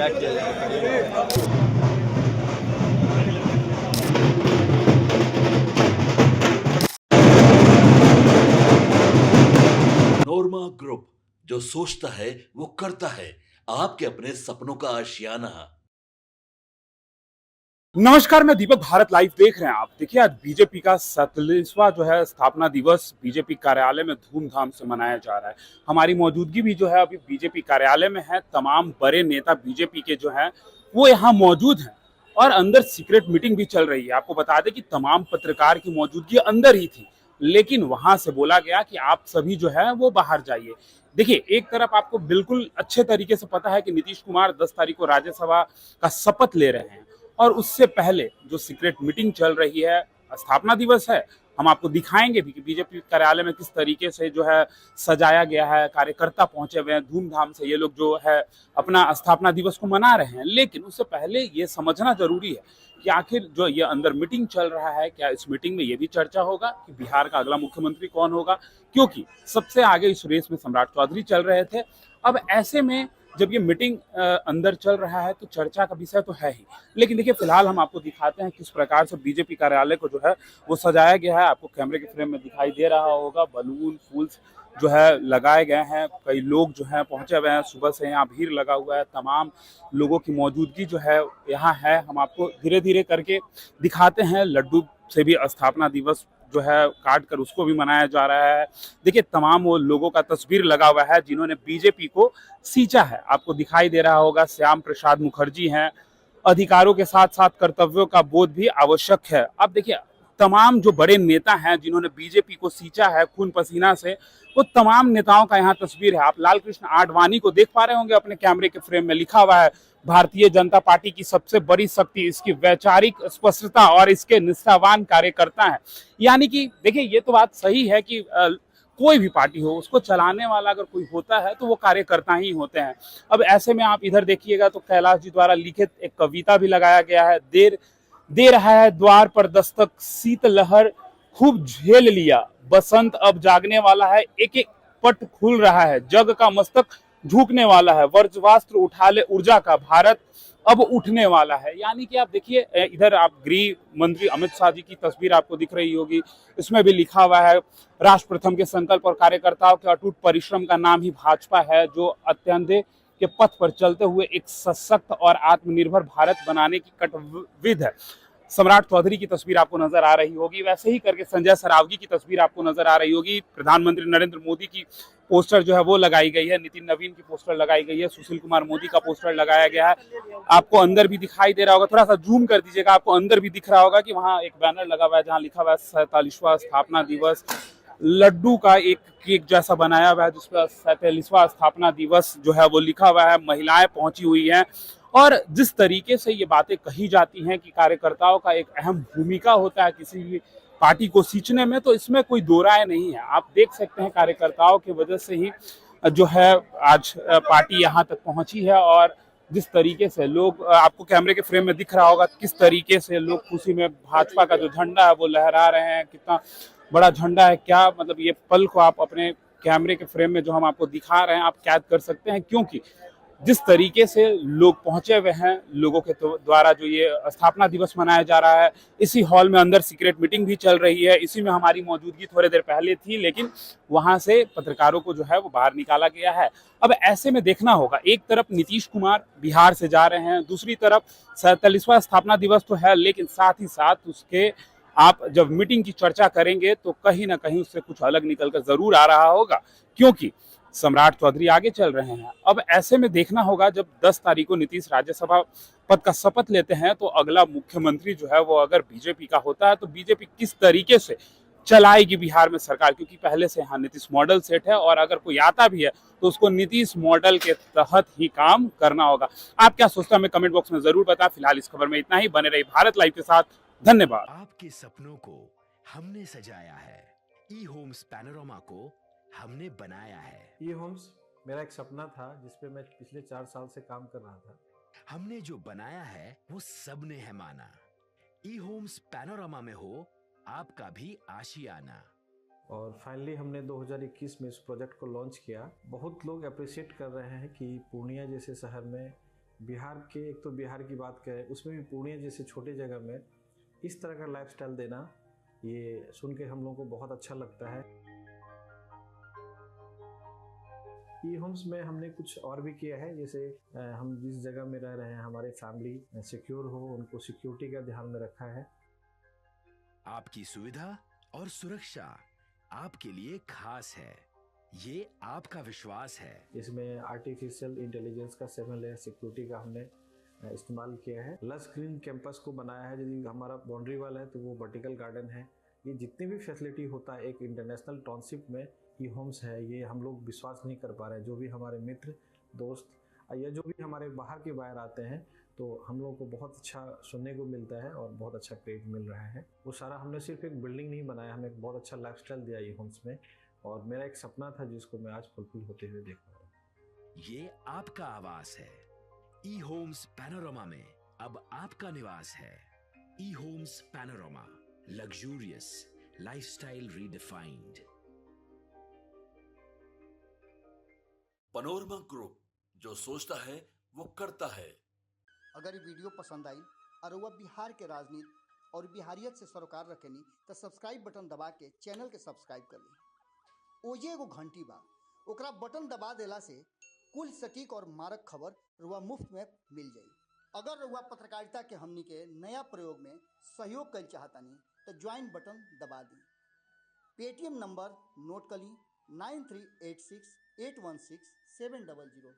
क्या किया जाए। नोरमा ग्रुप, जो सोचता है वो करता है। आपके अपने सपनों का आशियाना। नमस्कार, मैं दीपक। भारत लाइव देख रहे हैं आप। देखिए, आज बीजेपी का 47वां जो है स्थापना दिवस बीजेपी कार्यालय में धूमधाम से मनाया जा रहा है। हमारी मौजूदगी भी जो है अभी बीजेपी कार्यालय में है। तमाम बड़े नेता बीजेपी के जो हैं वो यहाँ मौजूद हैं और अंदर सीक्रेट मीटिंग भी चल रही है। आपको बता दें कि तमाम पत्रकार की मौजूदगी अंदर ही थी, लेकिन वहां से बोला गया कि आप सभी जो है वो बाहर जाइए। देखिए, एक तरफ आपको बिल्कुल अच्छे तरीके से पता है कि नीतीश कुमार 10 तारीख को राज्यसभा का शपथ ले रहे हैं और उससे पहले जो सीक्रेट मीटिंग चल रही है, स्थापना दिवस है। हम आपको दिखाएंगे भी कि बीजेपी कार्यालय में किस तरीके से जो है सजाया गया है। कार्यकर्ता पहुंचे हुए हैं, धूमधाम से ये लोग जो है अपना स्थापना दिवस को मना रहे हैं। लेकिन उससे पहले ये समझना जरूरी है कि आखिर जो ये अंदर मीटिंग चल रहा है, क्या इस मीटिंग में ये भी चर्चा होगा कि बिहार का अगला मुख्यमंत्री कौन होगा, क्योंकि सबसे आगे इस रेस में सम्राट चौधरी चल रहे थे। अब ऐसे में जब ये मीटिंग अंदर चल रहा है तो चर्चा का विषय तो है ही। लेकिन देखिए, फिलहाल हम आपको दिखाते हैं किस प्रकार से बीजेपी कार्यालय को जो है वो सजाया गया है। आपको कैमरे के फ्रेम में दिखाई दे रहा होगा, बलून फूल जो है लगाए गए हैं। कई लोग जो हैं पहुंचे हुए हैं, सुबह से यहाँ भीड़ लगा हुआ है। तमाम लोगों की मौजूदगी जो है यहाँ है। हम आपको धीरे धीरे करके दिखाते हैं। लड्डू से भी स्थापना दिवस जो है काट कर उसको भी मनाया जा रहा है। देखिए, तमाम वो लोगों का तस्वीर लगा हुआ है जिन्होंने बीजेपी को सींचा है। आपको दिखाई दे रहा होगा, श्याम प्रसाद मुखर्जी हैं। अधिकारों के साथ साथ कर्तव्यों का बोध भी आवश्यक है। अब देखिए, तमाम जो बड़े नेता हैं जिन्होंने बीजेपी को सींचा है खून पसीना से, वो तमाम नेताओं का यहाँ तस्वीर है। आप लाल कृष्ण आडवाणी को देख पा रहे होंगे अपने कैमरे के फ्रेम में। लिखा हुआ है, भारतीय जनता पार्टी की सबसे बड़ी शक्ति इसकी वैचारिक स्पष्टता और इसके निष्ठावान कार्यकर्ता है। यानी कि देखिए, ये तो बात सही है कि कोई भी पार्टी हो, उसको चलाने वाला अगर कोई होता है तो वो कार्यकर्ता ही होते हैं। अब ऐसे में आप इधर देखिएगा तो कैलाश जी द्वारा लिखित एक कविता भी लगाया गया है। देर दे रहा है द्वार पर दस्तक, शीतलहर खूब झेल लिया, बसंत अब जागने वाला है, एक एक पट खुल रहा है, जग का मस्तक झुकने वाला है, वज्रवास्त्र उठा ले ऊर्जा का, भारत अब उठने वाला है। यानी कि आप देखिए, इधर आप गृह मंत्री अमित शाह जी की तस्वीर आपको दिख रही होगी। इसमें भी लिखा हुआ है, राष्ट्र प्रथम के संकल्प और कार्यकर्ताओं के अटूट परिश्रम का नाम ही भाजपा है, जो अत्यंत के पथ पर चलते हुए एक सशक्त और आत्मनिर्भर भारत बनाने की कटिबद्ध है। सम्राट चौधरी की तस्वीर आपको नजर आ रही होगी। वैसे ही करके संजय सरावगी की तस्वीर आपको नजर आ रही होगी। प्रधानमंत्री नरेंद्र मोदी की पोस्टर जो है वो लगाई गई है। नितिन नवीन की पोस्टर लगाई गई है। सुशील कुमार मोदी का पोस्टर लगाया गया है। आपको अंदर भी दिखाई दे रहा होगा, थोड़ा सा जूम कर दीजिएगा, आपको अंदर भी दिख रहा होगा कि वहाँ एक बैनर लगा हुआ है जहाँ लिखा हुआ है 47वां स्थापना दिवस। लड्डू का एक केक जैसा बनाया हुआ है जिसपर 47वां स्थापना दिवस जो है वो लिखा हुआ है। महिलाएं पहुंची हुई हैं और जिस तरीके से ये बातें कही जाती हैं कि कार्यकर्ताओं का एक अहम भूमिका होता है किसी भी पार्टी को सींचने में, तो इसमें कोई दो राय नहीं है। आप देख सकते हैं, कार्यकर्ताओं की वजह से ही जो है आज पार्टी यहाँ तक पहुंची है। और जिस तरीके से लोग, आपको कैमरे के फ्रेम में दिख रहा होगा किस तरीके से लोग खुशी में भाजपा का जो झंडा है वो लहरा रहे हैं। कितना बड़ा झंडा है, क्या मतलब, ये पल को आप अपने कैमरे के फ्रेम में जो हम आपको दिखा रहे हैं आप कैद कर सकते हैं, क्योंकि जिस तरीके से लोग पहुंचे हुए हैं, लोगों के द्वारा जो ये स्थापना दिवस मनाया जा रहा है। इसी हॉल में अंदर सीक्रेट मीटिंग भी चल रही है। इसी में हमारी मौजूदगी थोड़ी देर पहले थी, लेकिन वहां से पत्रकारों को जो है वो बाहर निकाला गया है। अब ऐसे में देखना होगा, एक तरफ नीतीश कुमार बिहार से जा रहे हैं, दूसरी तरफ 47वां स्थापना दिवस तो है, लेकिन साथ ही साथ उसके आप जब मीटिंग की चर्चा करेंगे तो कहीं ना कहीं उससे कुछ अलग निकल कर जरूर आ रहा होगा, क्योंकि सम्राट चौधरी आगे चल रहे हैं। अब ऐसे में देखना होगा, जब 10 तारीख को नीतीश राज्यसभा पद का शपथ लेते हैं तो अगला मुख्यमंत्री जो है वो अगर बीजेपी का होता है तो बीजेपी किस तरीके से चलाएगी बिहार में सरकार, क्योंकि पहले से यहाँ नीतीश मॉडल सेट है और अगर कोई आता भी है तो उसको नीतीश मॉडल के तहत ही काम करना होगा। आप क्या सोचते हैं हमें कमेंट बॉक्स में जरूर बताएं। फिलहाल इस खबर में इतना ही। बने रही भारत लाइव के साथ। धन्यवाद। आपके सपनों को हमने सजाया है, ई होम्स पैनोरामा को हमने बनाया है। ई होम्स मेरा एक सपना था जिस पे मैं पिछले 4 साल से काम कर रहा था। हमने जो बनाया है वो सबने है माना। ई होम्स पैनोरामा में हो आपका भी आशियाना। और फाइनली हमने 2021 में इस प्रोजेक्ट को लॉन्च किया। बहुत लोग अप्रिशिएट कर रहे हैं कि पूर्णिया जैसे शहर में बिहार के, एक तो बिहार की बात करें, उसमें भी पूर्णिया जैसे छोटे जगह में इस तरह का लाइफस्टाइल देना, ये सुन के हम लोगों को बहुत अच्छा लगता है। ई होम्स में हमने कुछ और भी किया है, जैसे हम जिस जगह में रह रहे हैं हमारे फैमिली सिक्योर हो, उनको सिक्योरिटी का ध्यान में रखा है। आपकी सुविधा और सुरक्षा आपके लिए खास है, ये आपका विश्वास है। इसमें आर्टिफिशियल इंटेलिजेंस का 7 लेयर सिक्योरिटी का हमने इस्तेमाल किया है। लस ग्रीन कैंपस को बनाया है, यदि हमारा बाउंड्री वाल है तो वो वर्टिकल गार्डन है। ये जितनी भी फैसिलिटी होता है एक इंटरनेशनल टाउनशिप में, ई होम्स है, ये हम लोग विश्वास नहीं कर पा रहे हैं। जो भी हमारे मित्र दोस्त या जो भी हमारे बाहर के बाहर आते हैं, तो हम लोगों को बहुत अच्छा सुनने को मिलता है और बहुत अच्छा क्रेडिट मिल रहा है। वो सारा हमने सिर्फ एक बिल्डिंग नहीं बनाया, हमें एक बहुत अच्छा लाइफस्टाइल दिया ई होम्स में, और मेरा एक सपना था जिसको मैं आज फुलफिल होते हुए देख पा रहा हूँ। ये आपका आवास है। ई होम्स पैनोरामा में अब आपका निवास है। E homes panorama, luxurious lifestyle redefined. Panorama group, जो सोचता है वो करता है। अगर ये वीडियो पसंद आई और वह बिहार के राजनीति और बिहारियत से सरोकार रखेनी तो सब्सक्राइब बटन दबा के चैनल के सब्सक्राइब कर ली। ओजे एगो घंटी बा, ओकरा बटन दबा देला से कुल सटीक और मारक खबर रुआ मुफ्त में मिल जाई। अगर रुआ पत्रकारिता के हमनी के नया प्रयोग में सहयोग कर चाहतानी तो ज्वाइन बटन दबा दी। पेटीएम नंबर नोट कर ली 9386816700।